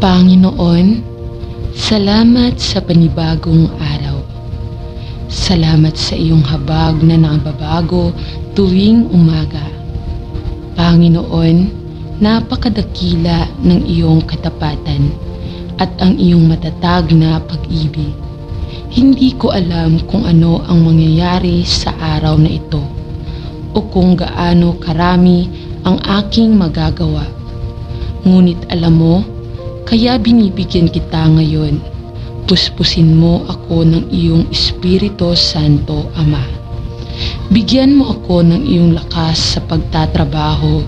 Panginoon, salamat sa panibagong araw. Salamat sa iyong habag na nababago tuwing umaga. Panginoon, napakadakila ng iyong katapatan at ang iyong matatag na pag-ibig. Hindi ko alam kung ano ang mangyayari sa araw na ito o kung gaano karami ang aking magagawa. Ngunit alam mo, kaya binibigyan kita ngayon. Puspusin mo ako ng iyong Espiritu Santo, Ama. Bigyan mo ako ng iyong lakas sa pagtatrabaho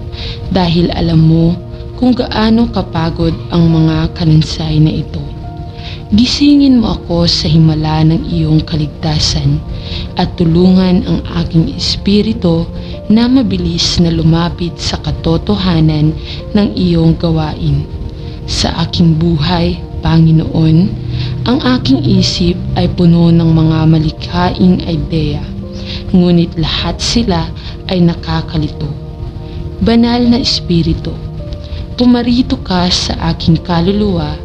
dahil alam mo kung gaano kapagod ang mga kalansay na ito. Gisingin mo ako sa himala ng iyong kaligtasan at tulungan ang aking espiritu na mabilis na lumapit sa katotohanan ng iyong gawain. Sa aking buhay, Panginoon, ang aking isip ay puno ng mga malikhaing ideya, ngunit lahat sila ay nakakalito. Banal na Espiritu, pumarito ka sa aking kaluluwa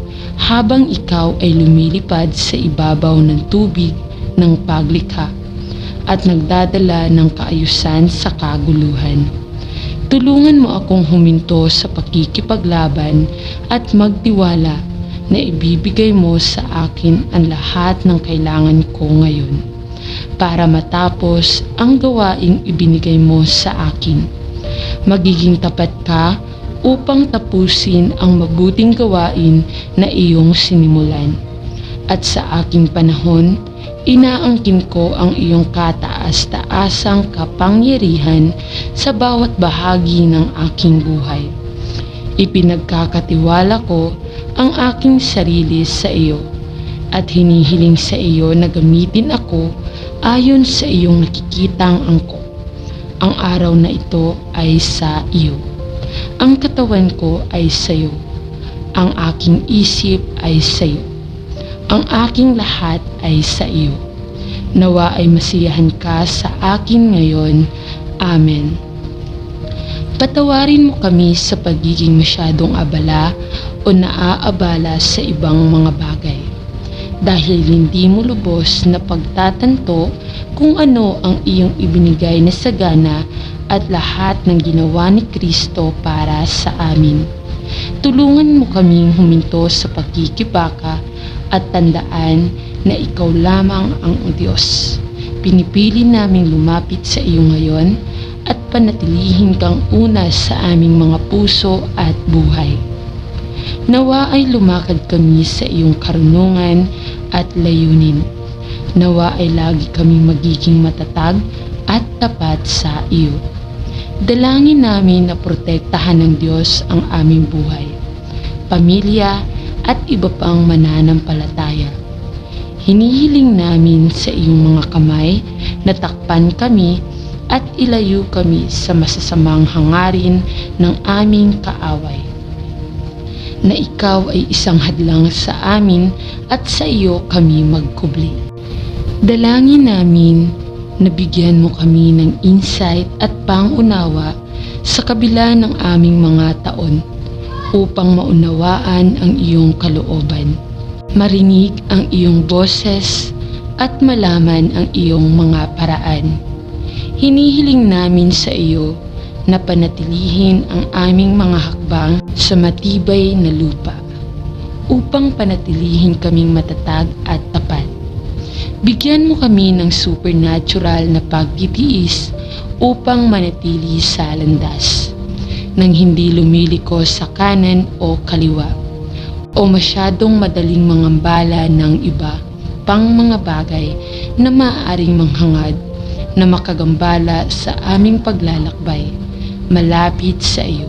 habang ikaw ay lumilipad sa ibabaw ng tubig ng paglikha at nagdadala ng kaayusan sa kaguluhan. Tulungan mo akong huminto sa pakikipaglaban at magtiwala na ibibigay mo sa akin ang lahat ng kailangan ko ngayon para matapos ang gawaing ibinigay mo sa akin. Magiging tapat ka upang tapusin ang mabuting gawain na iyong sinimulan. At sa aking panahon, inaangkin ko ang iyong kataas-taasang kapangyarihan sa bawat bahagi ng aking buhay. Ipinagkakatiwala ko ang aking sarili sa iyo at hinihiling sa iyo na gamitin ako ayon sa iyong nakikitang angkop. Ang araw na ito ay sa iyo. Ang katawan ko ay sa iyo. Ang aking isip ay sa iyo. Ang aking lahat ay sa iyo. Nawa ay masiyahan ka sa akin ngayon. Amen. Patawarin mo kami sa pagiging masyadong abala o naaabala sa ibang mga bagay, dahil hindi mo lubos na pagtatanto kung ano ang iyong ibinigay na sagana at lahat ng ginawa ni Kristo para sa amin. Tulungan mo kaming huminto sa pagkikibaka at tandaan na ikaw lamang ang Diyos. Pinipili naming lumapit sa iyo ngayon at panatilihin kang una sa aming mga puso at buhay. Nawa ay lumakad kami sa iyong karunungan at layunin. Nawa ay lagi kaming magiging matatag at tapat sa iyo. Dalangin namin na protektahan ng Diyos ang aming buhay, pamilya at iba pang mananampalataya. Hinihiling namin sa iyong mga kamay na takpan kami at ilayo kami sa masasamang hangarin ng aming kaaway. Na ikaw ay isang hadlang sa amin at sa iyo kami magkubli. Dalangin namin na bigyan mo kami ng insight at pangunawa sa kabila ng aming mga taon upang maunawaan ang iyong kalooban, marinig ang iyong boses at malaman ang iyong mga paraan. Hinihiling namin sa iyo na panatilihin ang aming mga hakbang sa matibay na lupa upang panatilihin kaming matatag at tapat. Bigyan mo kami ng supernatural na pagtitiis upang manatili sa landas, nang hindi lumiliko sa kanan o kaliwa, o masyadong madaling mangambala ng iba pang mga bagay na maaaring manghangad na makagambala sa aming paglalakbay malapit sa iyo.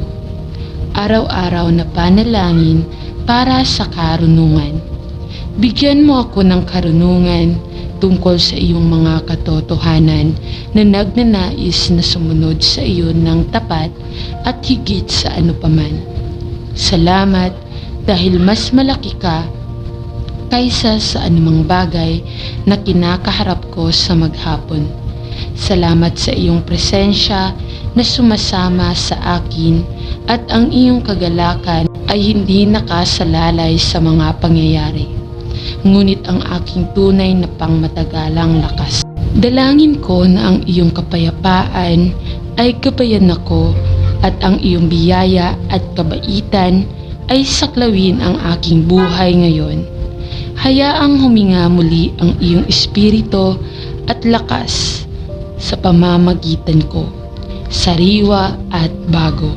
Araw-araw na panalangin para sa karunungan. Bigyan mo ako ng karunungan tungkol sa iyong mga katotohanan na nagnanais na sumunod sa iyo ng tapat at higit sa ano paman. Salamat dahil mas malaki ka kaysa sa anumang bagay na kinakaharap ko sa maghapon. Salamat sa iyong presensya na sumasama sa akin at ang iyong kagalakan ay hindi nakasalalay sa mga pangyayari, ngunit ang aking tunay na pangmatagalang lakas. Dalangin ko na ang iyong kapayapaan ay gabayan ako at ang iyong biyaya at kabaitan ay saklawin ang aking buhay ngayon. Hayaang huminga muli ang iyong espiritu at lakas sa pamamagitan ko, sariwa at bago.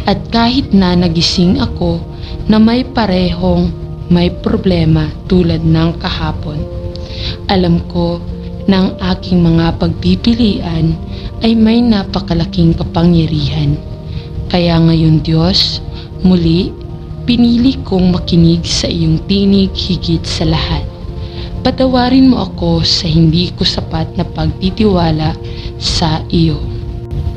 At kahit na nagising ako na may parehong may problema tulad ng kahapon, alam ko na ang aking mga pagpipilian ay may napakalaking kapangyarihan. Kaya ngayon Diyos, muli, pinili kong makinig sa iyong tinig higit sa lahat. Patawarin mo ako sa hindi ko sapat na pagtitiwala sa iyo.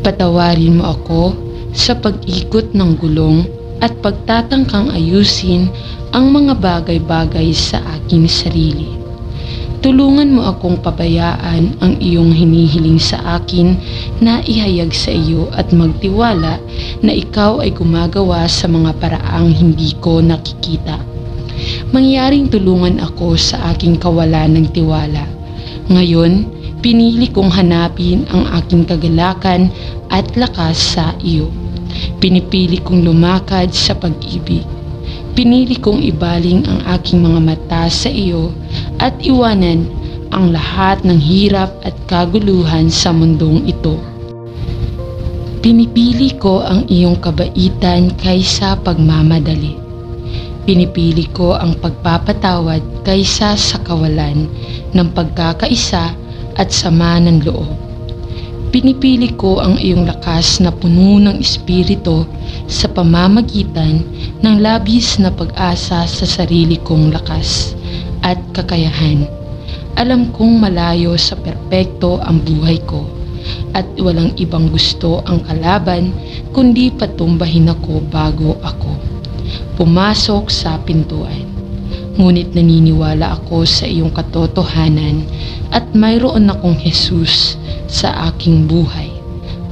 Patawarin mo ako sa pag-ikot ng gulong at pagtatangkang ayusin ang mga bagay-bagay sa aking sarili. Tulungan mo akong pabayaan ang iyong hinihiling sa akin na ihayag sa iyo at magtiwala na ikaw ay gumagawa sa mga paraang hindi ko nakikita. Mangyaring tulungan ako sa aking kawalan ng tiwala. Ngayon, pinili kong hanapin ang aking kagalakan at lakas sa iyo. Pinipili kong lumakad sa pag-ibig. Pinili kong ibaling ang aking mga mata sa iyo at iwanan ang lahat ng hirap at kaguluhan sa mundong ito. Pinipili ko ang iyong kabaitan kaysa pagmamadali. Pinipili ko ang pagpapatawad kaysa sa kawalan ng pagkakaisa at sama ng loob. Pinipili ko ang iyong lakas na puno ng espiritu sa pamamagitan ng labis na pag-asa sa sarili kong lakas at kakayahan. Alam kong malayo sa perpekto ang buhay ko at walang ibang gusto ang kalaban kundi patumbahin ako bago ako pumasok sa pintuan. Ngunit naniniwala ako sa iyong katotohanan at mayroon akong Jesus sa aking buhay.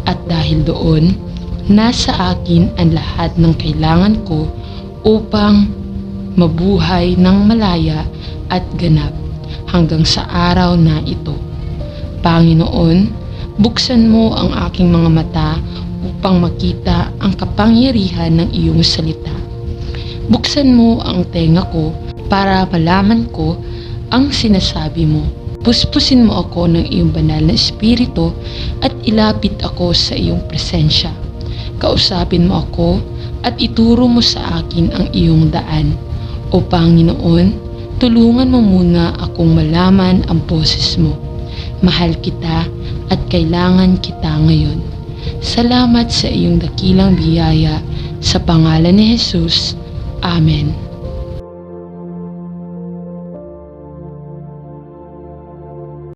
At dahil doon, nasa akin ang lahat ng kailangan ko upang mabuhay ng malaya at ganap hanggang sa araw na ito. Panginoon, buksan mo ang aking mga mata upang makita ang kapangyarihan ng iyong salita. Buksan mo ang tenga ko para malaman ko ang sinasabi mo. Puspusin mo ako ng iyong banal na espiritu at ilapit ako sa iyong presensya. Kausapin mo ako at ituro mo sa akin ang iyong daan. O Panginoon, tulungan mo muna akong malaman ang boses mo. Mahal kita at kailangan kita ngayon. Salamat sa iyong dakilang biyaya sa pangalan ni Jesus. Amen.